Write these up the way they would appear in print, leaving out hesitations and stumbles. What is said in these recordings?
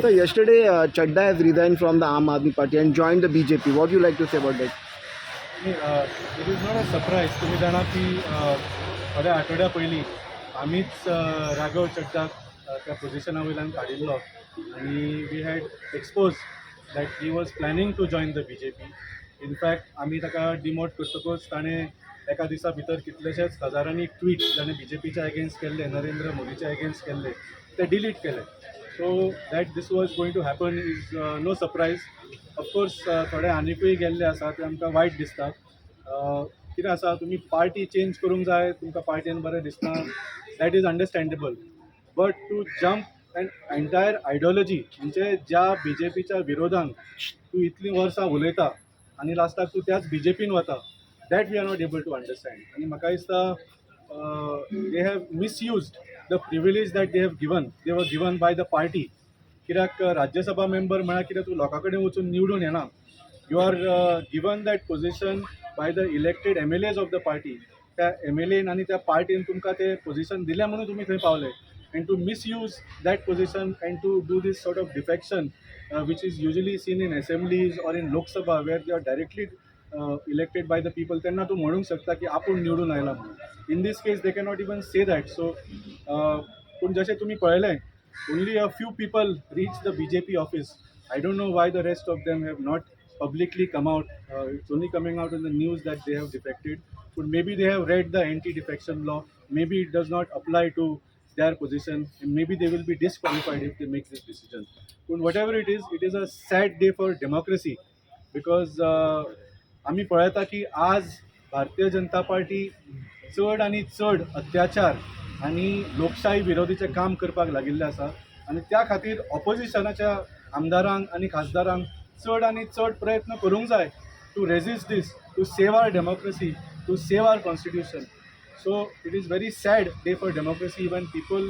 So yesterday, Chadda has resigned from the Aam Aadmi Party and joined the BJP. What do you like to say about that? It is not a surprise. तुम्ही जाणा की थोड्या आठवड्या पयलीं आमीच राघव चड्डाक त्या पोजिशना वयल्यान काडिल्लो आनी we had expose that he was planning to join the BJP. In fact आमी ताका डिमोट करतकूच ताणें एका दिसा भितर कितलेशेच हजारांनी ट्वीट ताणें BJPच्या एगेन्स्ट केल्ले, नरेंद्र मोदीच्या एगेन्स्ट केल्ले, ते डिलीट केले. So that this was going to happen is no surprise. Of course थोडे आनिकूय गेल्ले आसा ते आमकां वायट दिसता. कितें आसा, तुमी पार्टी चेंज करूंक जाय, तुमकां पार्टीन बरें दिसना, that is understandable. But to jump an entire ideology, म्हणजे ज्या BJPच्या विरोधान तूं इतलीं वर्सां उलयता आनी लास्टाक तूं त्याच BJPन वता, that we are not able to understand. आनी म्हाका दिसता they have misused the privilege that they were given by the party. कित्याक राज्यसभा मेंबर म्हळ्यार कितें, तूं लोकां कडेन वचून निवडून येना. You are given that position by the elected MLAs of the party. त्या MLAन आनी त्या पार्टीन तुमकां ते पोजिशन दिलें म्हणून तुमी थंय पावले. And to misuse that position and to do this sort of defection which is usually seen in assemblies or in Lok Sabha where they are directly elected by the people, तेन्ना तूं म्हणूंक शकता की आपूण निवडून आयला म्हणून. In this case they cannot even say that. So पूण जशें तुमी पळयलें, only a few people reached the BJP office. I don't know why the rest of them have not publicly come out. It's only coming out in the news that they have defected. But maybe they have read the anti-defection law. Maybe it does not apply to their position, and maybe they will be disqualified if they make this decision. But whatever it is a sad day for democracy, because आम्ही पळयता की आज Bharatiya Janata party चड आनी चड अत्याचार आनी लोकशाही विरोधीचें काम करपाक लागिल्लें आसा. आनी त्या खातीर ऑपोजिशनाच्या आमदारांक आनी खासदारांक चड आनी चड प्रयत्न करूंक जाय to resist this, to save our democracy, to save our constitution. So it is very sad day for democracy when people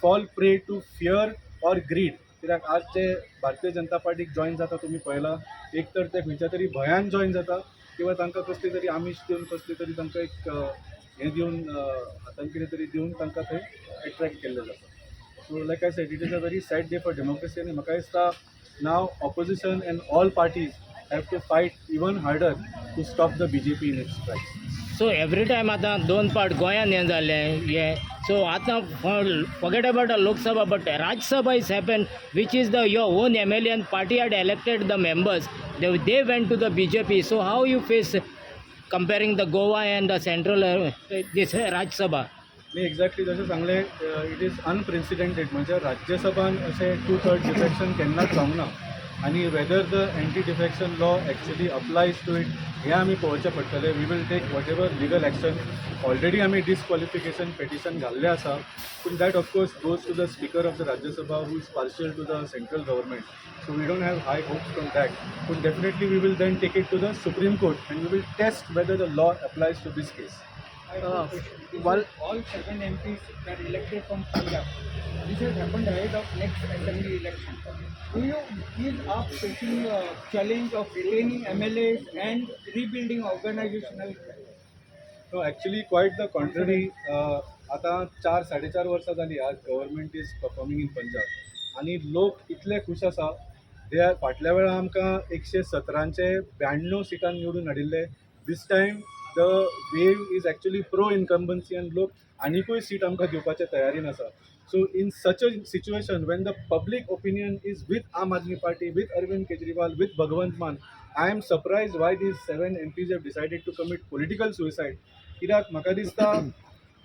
fall prey to fear or greed. कित्याक आज जे भारतीय जनता पार्टीक जॉईन जाता तुमी पळयला, एक तर ते खंयच्या तरी भयान जॉईन जाता किंवा तांकां कसली तरी आमिश दिवन, कसली तरी तांकां एक हें दिवन, हातान कितें तरी दिवन तांकां थंय एट्रॅक्ट केल्लें जाता. So like I said, it is a very sad day for democracy. आनी म्हाका दिसता नाव opposition and all parties have to fight even harder to stop the BJP in its tracks. So every time आतां दोन part गोंयान हें जालें हें. सो आतां forget about Lok Sabha, but Rajya Sabha is happen which is the your own MLA and party had elected the members. They went to the BJP. So how you face comparing the Goa and the central this Rajya Sabha? Me exactly जशें सांगलें, it is unprecedented. म्हणजे राज्यसभान अशें 2/3 defection केन्नाच जावंक ना. आनी whether the anti defection law actually applies to it हें आमी पळोवचें पडटलें. We will take whatever legal action. Already आमी डिस्क्वॉलिफिकेशन पेटिशन घाल्लें आसा, पूण that of course goes to the speaker of the Rajya Sabha who is partial to the central government. So we don't have high hopes from that. पूण definitely we will then take it to the supreme court and we will taste weather the law applies to this case. All 7 MPs that are elected from Punjab. This has happened ahead of next assembly election. Do you feel up facing a challenge of retaining MLAs and rebuilding organizational? No, actually quite the contrary. आता 4-4.5 वर्सां जाली आज government is performing in Punjab आनी लोक इतले खूश आसा. They are फाटल्या वेळा आमकां 117 सिटान निवडून हाडिल्ले. This time the wave is actually pro incumbency आनी लोक आनिकूय सीट आमकां दिवपाचे तयारीन आसा. So in such a situation when the public opinion is with Aam Aadmi Party, with Arvind Kejriwal, with Bhagwant Mann, I am surprised why these 7 MPs have decided to commit political suicide. कित्याक म्हाका दिसता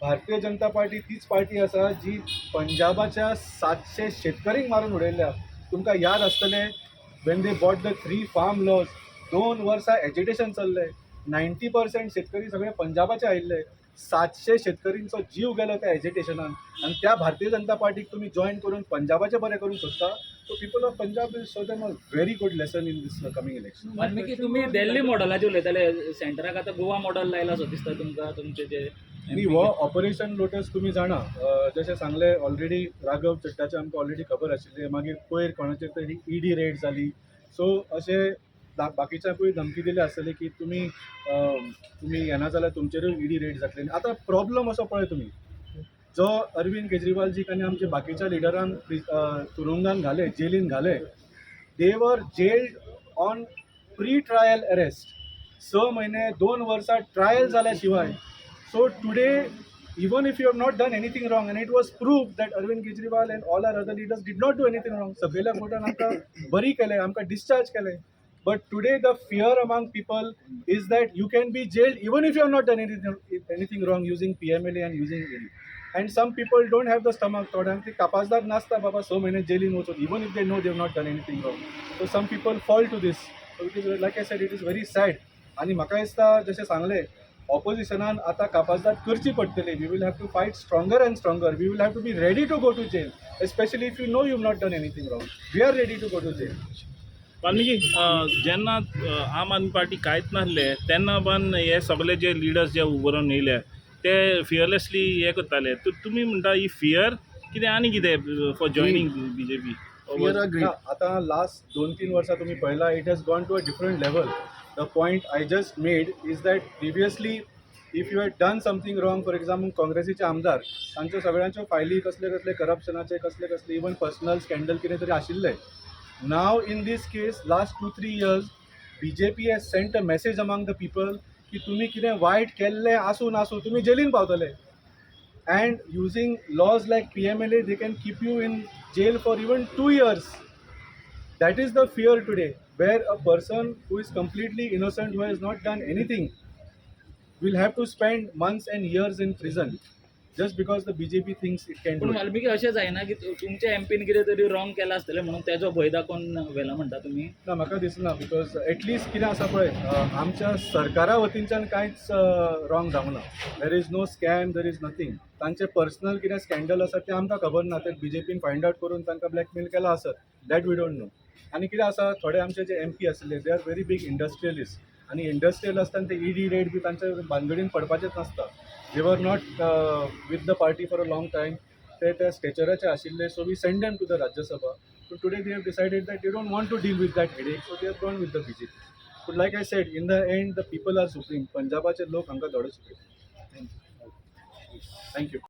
भारतीय जनता पार्टी तीच पार्टी आसा जी पंजाबाच्या 700 शेतकऱ्यांक मारून उडयल्या. तुमकां याद आसतलें when they brought the 3 farm laws, 2 वर्सां एजिटेशन चल्लें. 90% शेतकरी सगळे पंजाबाचे आयिल्ले. 700 शेतकरींचो जीव गेलो त्या एजिटेशनान. आनी त्या भारतीय जनता पार्टीक तुमी जॉईन करून पंजाबाचें बरें करूंक सोदता. So people of Punjab will show them a very good lesson in this coming election. Valmiki, तुम्ही दिल्ली मॉडेलाचे उलयताले, सेंटराक आतां गोवा मॉडेल लायला सो दिसता तुमकां तुमचे जे. आणि हो ऑपरेशन लोटस तुम्ही जाणा, जशें सांगलें ऑलरेडी राघव चड्डाचें आमकां ऑलरेडी खबर आशिल्ली. मागीर पयर कोणाचेर तरी ED रेड जाली. सो अशें बाकीच्याकूय धमकी दिली आसतली की तुमी येना जाल्यार तुमचेरूय ईडी रेड जातली. आतां प्रॉब्लम असो पळय तुमी, जो अरविंद केजरीवालजीक आनी आमच्या बाकीच्या लिडरांक तुरुंगान घाले, जेलीन घाले, दे वर gelled on pre trial arrest. 6 म्हयने 2 वर्सां ट्रायल जाल्या शिवाय. So today even if you have not done anything wrong and it was proved that Arvind Kejriwal and all our other leaders did not do anything wrong, सगळ्या कोर्टान आमकां बरी केलें, आमकां discharge केलें. But today the fear among people is that you can be jailed even if you have not done anything wrong using PMLA and using ED. And some people don't have the stomach, थोड्यांक ती कापाजदार नासता बाबा 6 म्हयने जेलीन वचून, even if they know they have not done anything wrong. So some people fall to this. So it is, like I said, it is very sad. आनी म्हाका दिसता जशें सांगलें, ऑपोजिशनान आतां कापाजदाद करची पडटली. We will have to fight stronger and stronger. We will have to be ready to go to jail, especially if you know you not done anything wrong. We are ready to go to jail. Valmiki जेन्ना Aam Aadmi party कांयच नासले तेन्ना पण हे सगळे जे leaders जे उबरून येयले ते फियरलेसली हे करताले. तुमी म्हणटा ही फियर कितें आनी कितें for joining BJP? Fear or greed? आता लास्ट 2-3 वर्सां तुम्ही पळयला, it has gone to a different level. The point I just made is that previously if you had done something wrong, for example काँग्रेसीचे आमदार, तांच्यो सगळ्यांच्यो फायली कसले कसले करप्शनाचे, कसले इवन पर्सनल स्कॅन्डल कितें तरी आशिल्ले. नाव in this case last 2-3 years BJP has sent a message among the people की तुमी कितें वायट केल्लें आसूं तुमी जेलीन पावतले. And using laws like PMLA, they can keep you in jail for even 2 years. That is the fear today, where a person who is completely innocent, who has not done anything, will have to spend months and years in prison just because the BJP thinks it can do पूण it. Valmiki अशें जायना की तुमच्या MPIN कितें तरी wrong केलां आसतलें म्हणून तेजो भंय दाखोवन व्हेला म्हणटा तुमी? ना, म्हाका दिसना, बिकॉज एटलीस्ट कितें आसा पळय, आमच्या सरकारा वतींच्यान कांयच रॉंग जावंक ना. There is no scam, there is nothing. तांचे पर्सनल कितें स्कॅन्डल आसा तें आमकां खबर ना. ते BJPन फायंड आवट करून तांकां ब्लॅकमेल केला आसत, दॅट वी डोंट नो. आनी कितें आसा, थोडे आमचे जे MP आसले, they are very big industrialist. आनी इंडस्ट्रियल आसतना ते ED रेड बी तांच्या भानगडीन पडपाचेंच नासता. They were not with the party for a long time. ते त्या स्टेचराचे आशिल्ले, so we send them to the Rajya Sabha. So today they have decided that they don't want to deal with that headache, so they have gone with the BJP. But like I said, in the end, the people are supreme. Punjabache lok हांकां धडो सुटले. Thank you.